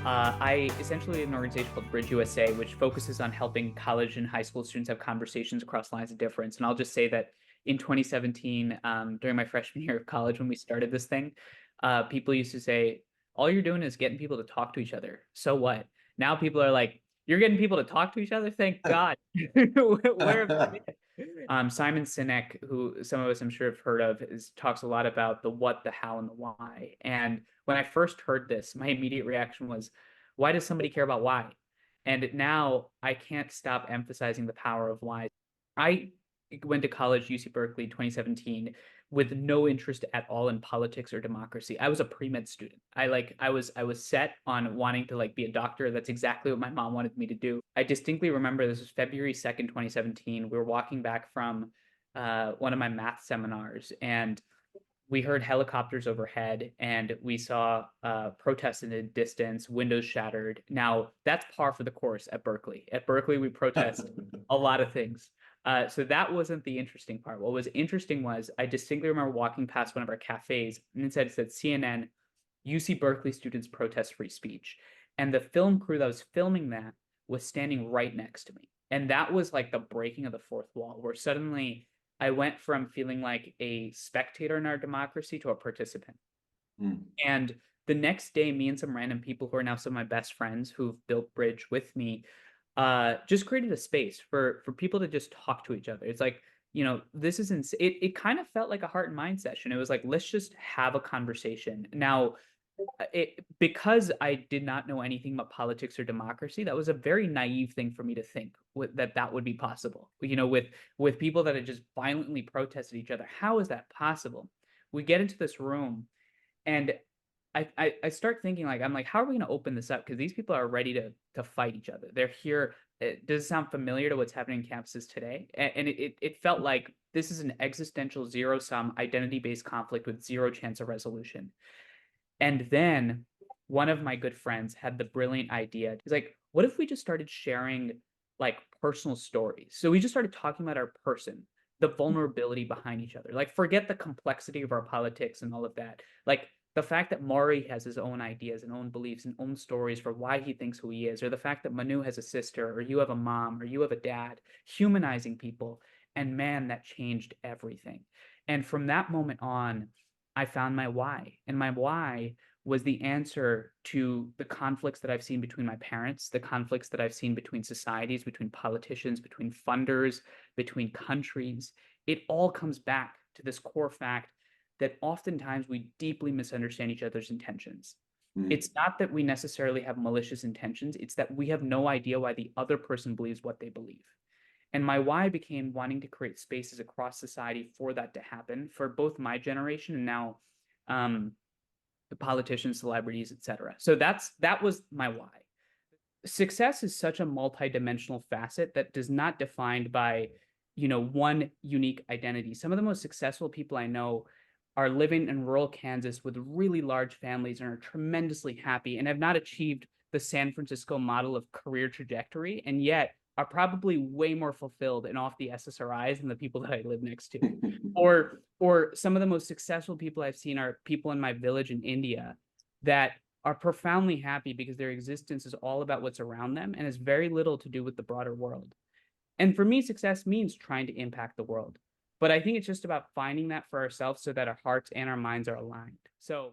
I essentially lead an organization called BridgeUSA, which focuses on helping college and high school students have conversations across lines of difference. And I'll just say that in 2017, during my freshman year of college, when we started this thing, people used to say, all you're doing is getting people to talk to each other. So what? Now people are like, you're getting people to talk to each other? Thank God. Where have they been? Simon Sinek, who some of us I'm sure have heard of, talks a lot about the what, the how, and the why. And when I first heard this, my immediate reaction was, why does somebody care about why? And now I can't stop emphasizing the power of why. I went to college, UC Berkeley, 2017, with no interest at all in politics or democracy. I was a pre-med student. I was set on wanting to be a doctor. That's exactly what my mom wanted me to do. I distinctly remember this was February 2nd, 2017. We were walking back from one of my math seminars, and we heard helicopters overhead, and we saw protests in the distance, windows shattered. Now, that's par for the course at Berkeley. At Berkeley, we protest a lot of things. So that wasn't the interesting part. What was interesting was I distinctly remember walking past one of our cafes, and it said CNN, UC Berkeley students protest free speech. And the film crew that was filming that was standing right next to me. And that was like the breaking of the fourth wall, where suddenly I went from feeling like a spectator in our democracy to a participant. Mm. And the next day, me and some random people who are now some of my best friends who've built Bridge with me, just created a space for people to just talk to each other. It's like, this is it kind of felt like a heart and mind session. It was like, let's just have a conversation. Now, because I did not know anything about politics or democracy, that was a very naive thing for me to think that would be possible. With people that had just violently protested each other, how is that possible? We get into this room, and I start thinking I'm like, how are we going to open this up? Because these people are ready to fight each other. They're here. Does it sound familiar to what's happening in campuses today? And it felt like this is an existential zero sum identity based conflict with zero chance of resolution. And then one of my good friends had the brilliant idea. He's like, what if we just started sharing personal stories? So we just started talking about our person, the vulnerability behind each other. Forget the complexity of our politics and all of that. The fact that Maury has his own ideas and own beliefs and own stories for why he thinks who he is, or the fact that Manu has a sister, or you have a mom, or you have a dad, humanizing people. And man, that changed everything. And from that moment on, I found my why. And my why was the answer to the conflicts that I've seen between my parents, the conflicts that I've seen between societies, between politicians, between funders, between countries. It all comes back to this core fact that oftentimes we deeply misunderstand each other's intentions. Mm. It's not that we necessarily have malicious intentions, it's that we have no idea why the other person believes what they believe. And my why became wanting to create spaces across society for that to happen for both my generation and now the politicians, celebrities, etc. So that was my why. Success is such a multidimensional facet that does not defined by one unique identity. Some of the most successful people I know are living in rural Kansas with really large families and are tremendously happy and have not achieved the San Francisco model of career trajectory, and yet are probably way more fulfilled and off the SSRIs than the people that I live next to. Or some of the most successful people I've seen are people in my village in India that are profoundly happy because their existence is all about what's around them and has very little to do with the broader world. And for me, success means trying to impact the world. But I think it's just about finding that for ourselves so that our hearts and our minds are aligned. So